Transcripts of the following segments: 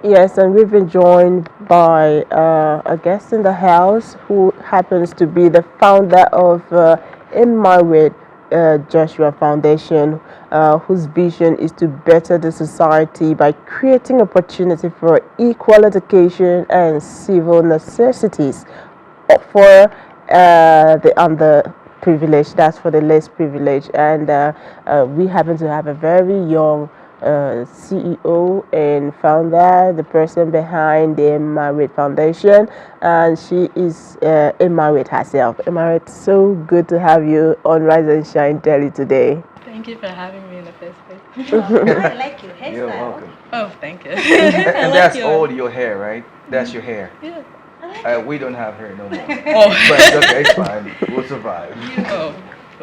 Yes, and we've been joined by a guest in the house who happens to be the founder of Emaewet Joshua Foundation, whose vision is to better the society by creating opportunity for equal education and civil necessities for the underprivileged. That's for the less privileged. And we happen to have a very young CEO and founder, the person behind the Emaewet Foundation, and she is Emaewet herself. Emaewet, so good to have you on Rise and Shine Daily today. Thank you for having me in the first place. I like your hairstyle. You're welcome. Oh, thank you. And that's all your hair, right? That's your hair. Yeah. We don't have hair no more. Oh. But it's okay, it's fine. We'll survive. Oh.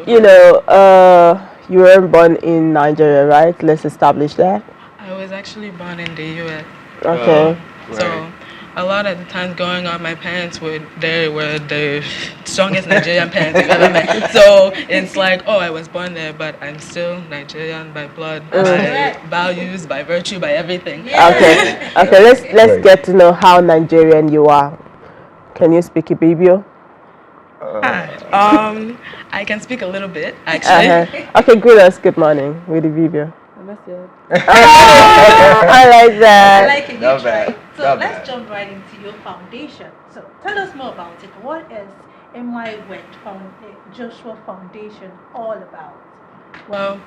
You know, you were born in Nigeria, right? Let's establish that. I was actually born in the U.S. Okay. So a lot of the times growing up, my parents were the strongest Nigerian parents you've ever met. So it's like, oh, I was born there, but I'm still Nigerian by blood, by values, by virtue, by everything. Okay. Okay. Let's get to know how Nigerian you are. Can you speak Ibibio? I can speak a little bit, actually. Okay, greet us. Good morning with Ibibio. I like I that. like it. Not You try. bad. So Not let's bad. jump right into your foundation. So tell us more about it. What is Emaewet Joshua Foundation all about? Well,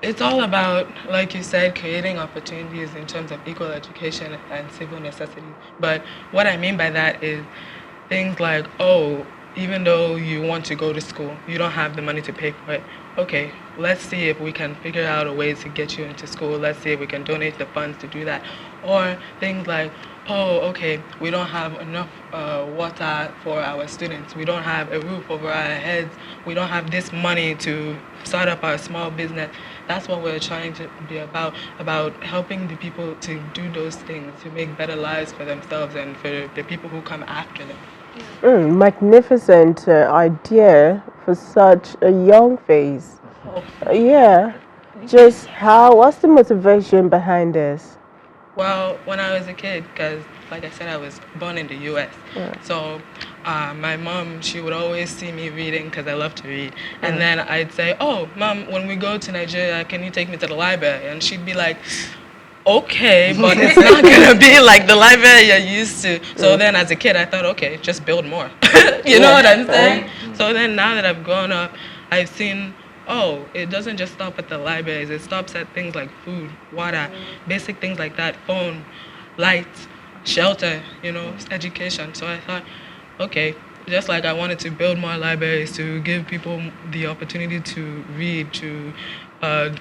it's all about, like you said, creating opportunities in terms of equal education and civil necessity. But what I mean by that is things like, oh, even though you want to go to school, you don't have the money to pay for it. Okay, let's see if we can figure out a way to get you into school. Let's see if we can donate the funds to do that. Or things like, oh, okay, we don't have enough water for our students. We don't have a roof over our heads. We don't have this money to start up our small business. That's what we're trying to be about helping the people to do those things, to make better lives for themselves and for the people who come after them. Magnificent idea for such a young face. Yeah. Just what's the motivation behind this? Well, when I was a kid, because like I said, I was born in the U.S. So my mom, she would always see me reading because I love to read. And then I'd say, oh, Mom, when we go to Nigeria, can you take me to the library? And she'd be like, okay, but it's not going to be like the library you're used to. So then as a kid, I thought, okay, just build more. You know what I'm saying? So then now that I've grown up, I've seen, oh, it doesn't just stop at the libraries. It stops at things like food, water, basic things like that, phone, light, shelter, education. So I thought, okay, just like I wanted to build more libraries to give people the opportunity to read, to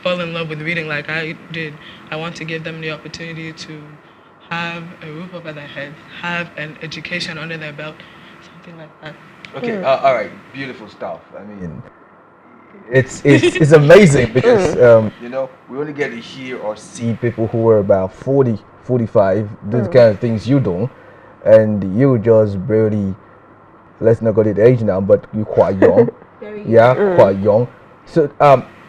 fall in love with reading like I did, I want to give them the opportunity to have a roof over their head, have an education under their belt, something like that. Okay, all right, beautiful stuff. I mean, it's amazing because we only get to hear or see people who are about 40, 45, these kind of things you do, and you just barely, let's not go to the age now, but you're quite young. Very Yeah, quite young. So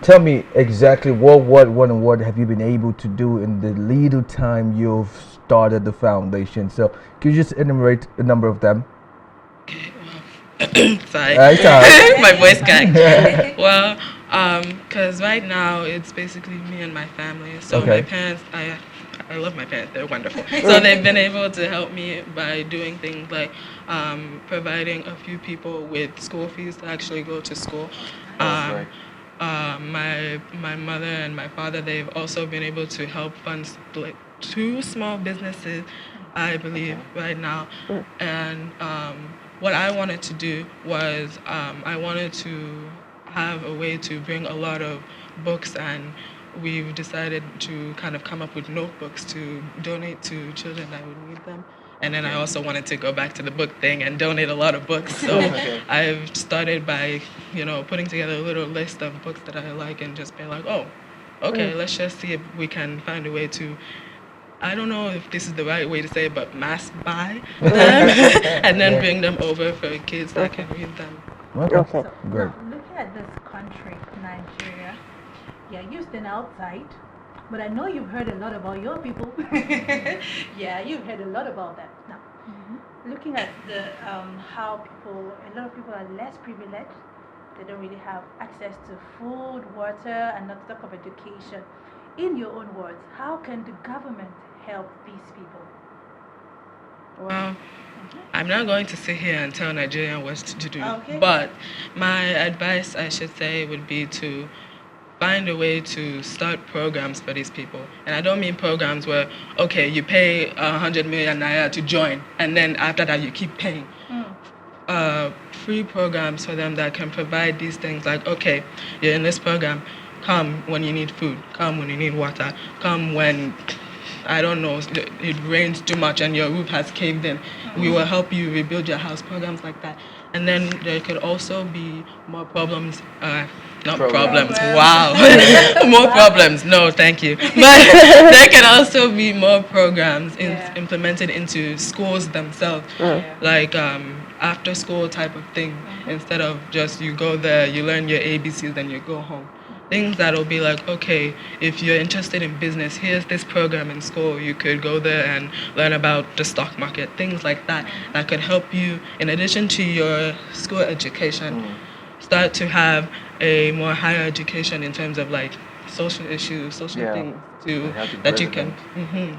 tell me exactly what have you been able to do in the little time you've started the foundation? So could you just enumerate a number of them? Sorry, It's all right. my voice cracked. Well, because right now it's basically me and my family. So Okay. my parents, I love my parents. They're wonderful. So they've been able to help me by doing things like providing a few people with school fees to actually go to school. Right. My mother and my father, they've also been able to help fund like 2 small businesses, I believe, right now. And what I wanted to do was I wanted to have a way to bring a lot of books, and we've decided to kind of come up with notebooks to donate to children that would need them. And then I also wanted to go back to the book thing and donate a lot of books. So I've started by, putting together a little list of books that I like and just being like, oh, okay, let's just see if we can find a way to, I don't know if this is the right way to say it, but mass buy them and then bring them over for kids that can read them. Okay. So Great. now looking at this country, Nigeria, you're used in outside. But I know you've heard a lot about your people. Yeah, you've heard a lot about that. Now, looking at the how people, a lot of people are less privileged. They don't really have access to food, water, and not to talk of education. In your own words, how can the government help these people? Well, I'm not going to sit here and tell Nigerians what to do, Okay. but my advice, I should say, would be to find a way to start programs for these people. And I don't mean programs where, okay, you pay 100 million naira to join, and then after that you keep paying. Free programs for them that can provide these things like, okay, you're in this program, come when you need food, come when you need water, come when, I don't know, it rains too much and your roof has caved in. We will help you rebuild your house, programs like that. And then there could also be more problems, not problems, wow, more problems, no, thank you. But there can also be more programs implemented into schools themselves, like after school type of thing, instead of just you go there, you learn your ABCs, then you go home. Things that'll be like, okay, if you're interested in business, here's this program in school. You could go there and learn about the stock market, things like that, that could help you, in addition to your school education, start to have a more higher education in terms of like social issues, social things that you can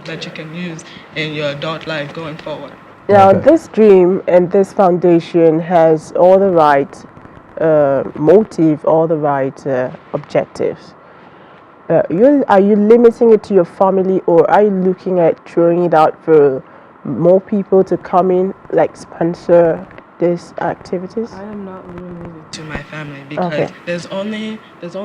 that you can use in your adult life going forward. Now, Okay. this dream and this foundation has all the right motive, all the right objectives. Are you limiting it to your family, or are you looking at throwing it out for more people to come in, like sponsor these activities? I am not limiting it to my family because Okay. there's only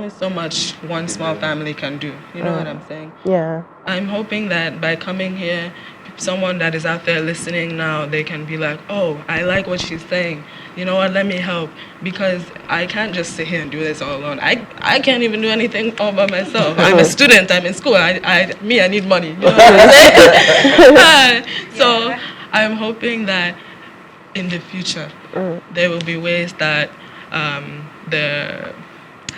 so much one small family can do. You know what I'm saying? Yeah. I'm hoping that by coming here, someone that is out there listening now, they can be like, oh, I like what she's saying. You know what, let me help. Because I can't just sit here and do this all alone. I can't even do anything all by myself. I'm a student, I'm in school. I need money. You know what I'm saying? So I'm hoping that in the future, there will be ways that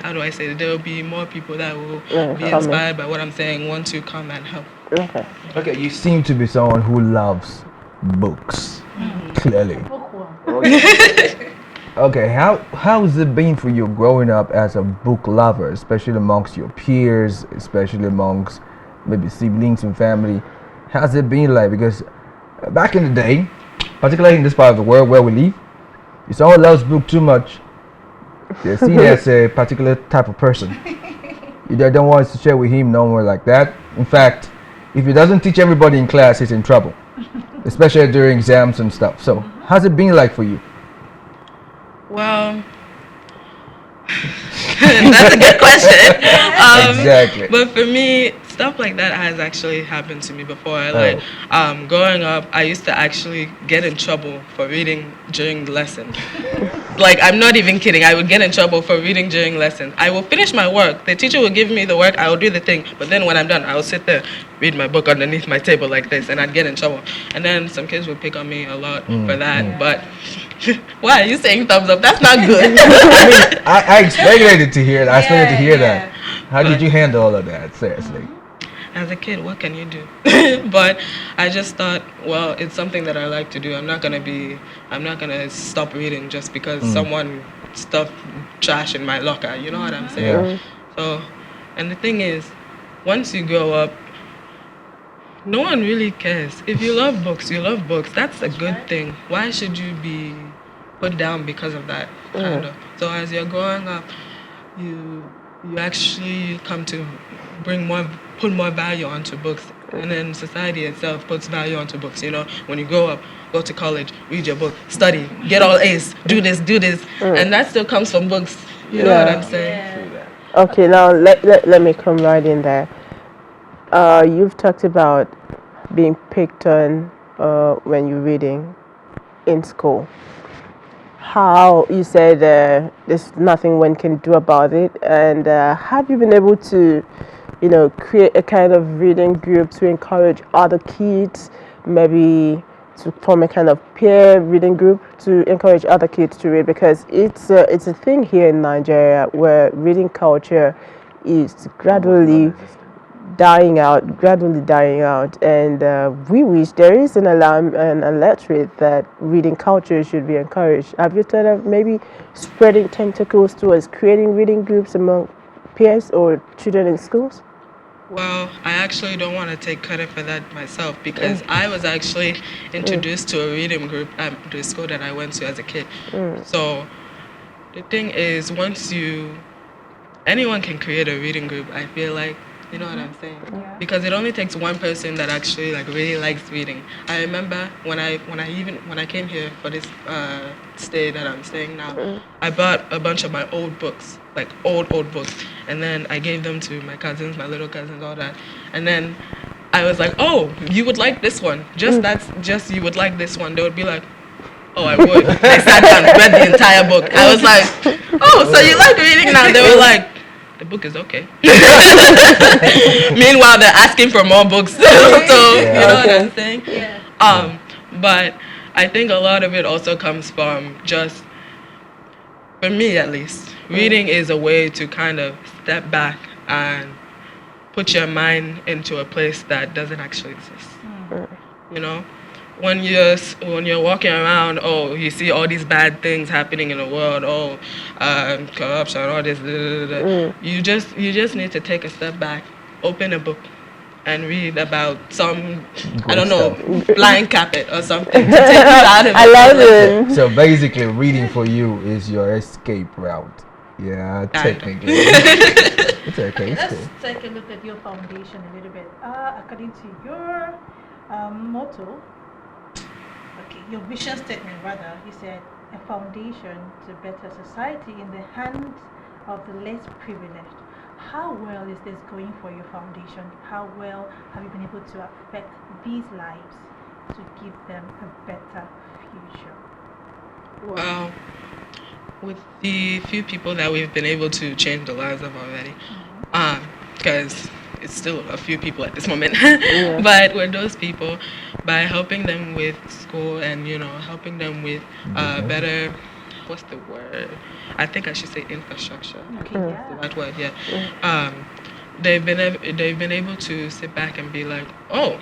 how do I say it? There will be more people that will be come in. inspired by what I'm saying, want to come and help. Okay. Okay, you seem to be someone who loves books, clearly. Okay, how has it been for you growing up as a book lover, especially amongst your peers, especially amongst maybe siblings and family? How's it been like? Because back in the day, particularly in this part of the world where we live, if someone loves book too much, they're seen as a particular type of person. You don't want to share with him no more like that. In fact, if he doesn't teach everybody in class, he's in trouble, especially during exams and stuff. So, how's it been like for you? Well, that's a good question. Exactly. But for me, stuff like that has actually happened to me before. Like, growing up, I used to actually get in trouble for reading during lessons. Like, I'm not even kidding. I would get in trouble for reading during lessons. I will finish my work. The teacher will give me the work. I will do the thing. But then when I'm done, I will sit there, read my book underneath my table like this, and I'd get in trouble. And then some kids would pick on me a lot for that. But why are you saying thumbs up? That's not good. I expected to hear that. I expected to hear that. How did you handle all of that? Seriously. As a kid, what can you do? But I just thought, well, it's something that I like to do. I'm not gonna stop reading just because someone stuffed trash in my locker. You know what I'm saying? Yeah. So, and the thing is, once you grow up, no one really cares. If you love books, you love books. That's a good thing. Why should you be put down because of that? Kind of. So as you're growing up, you actually come to put more value onto books, and then society itself puts value onto books. You know, when you grow up, go to college, read your book, study, get all A's, do this, and that still comes from books. You know what I'm saying? Okay, now let me come right in there. You've talked about being picked on when you're reading in school. How you said there's nothing one can do about it, and have you been able to, create a kind of reading group to encourage other kids, maybe to form a kind of peer reading group to encourage other kids to read? Because it's a thing here in Nigeria where reading culture is gradually dying out, gradually dying out, and we wish there is an alarm and electorate that reading culture should be encouraged. Have you thought of maybe spreading tentacles towards creating reading groups among peers or children in schools? Well, I actually don't want to take credit for that myself because I was actually introduced to a reading group at the school that I went to as a kid. So the thing is, anyone can create a reading group, I feel like, you know what I'm saying? Yeah. Because it only takes one person that actually like really likes reading. I remember when I came here for this stay that I'm staying now, I bought a bunch of my old books, like old books, and then I gave them to my cousins, my little cousins, all that. And then I was like, "Oh, you would like this one. Just you would like this one." They would be like, "Oh, I would." They sat down, read the entire book. I was like, "Oh, so you like reading now?" They were like, "The book is okay." Meanwhile, they're asking for more books. So you know what I'm saying? Yeah. But I think a lot of it also comes from just, for me at least, reading is a way to kind of step back and put your mind into a place that doesn't actually exist. You know, when you're walking around, oh, you see all these bad things happening in the world, oh, corruption, all this, you just need to take a step back, open a book, and read about some, I Great don't know, stuff. flying carpet or something to take you out of it. I love it. So basically, reading for you is your escape route. Yeah, Kinda. technically. It's okay. Okay, It's let's cool. take a look at your foundation a little bit. According to your motto, okay, your vision statement rather, you said a foundation to better society in the hands of the less privileged. How well is this going for your foundation? How well have you been able to affect these lives to give them a better future? Well, with the few people that we've been able to change the lives of already, because it's still a few people at this moment, but with those people, by helping them with school and helping them with better, what's the word? I think I should say infrastructure. Okay, That's yeah. the right word, yeah. They've been able to sit back and be like, oh,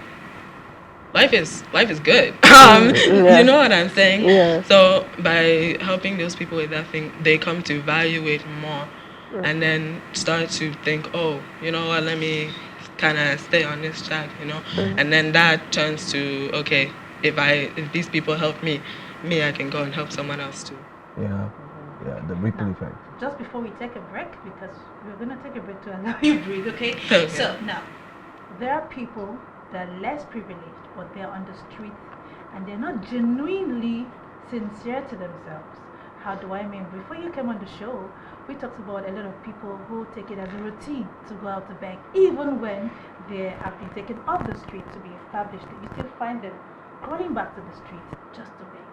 life is good. You know what I'm saying? Yeah. So by helping those people with that thing, they come to value it more, and then start to think, oh, you know what? Let me kind of stay on this track, and then that turns to, okay, if these people help me, I can go and help someone else too. Yeah, yeah, the ripple Now, effect. just before we take a break, because we're going to take a break to allow you breathe, okay? Okay. So now, there are people that are less privileged, but they're on the street and they're not genuinely sincere to themselves. How do I mean? Before you came on the show, we talked about a lot of people who take it as a routine to go out to beg, even when they have been taken off the street to be established. You still find them going back to the street just to beg,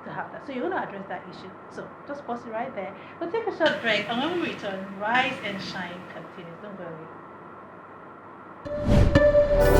to have that. So you're going to address that issue. So just pause it right there. We'll take a short break, and when we return, Rise and Shine continues. Don't go away.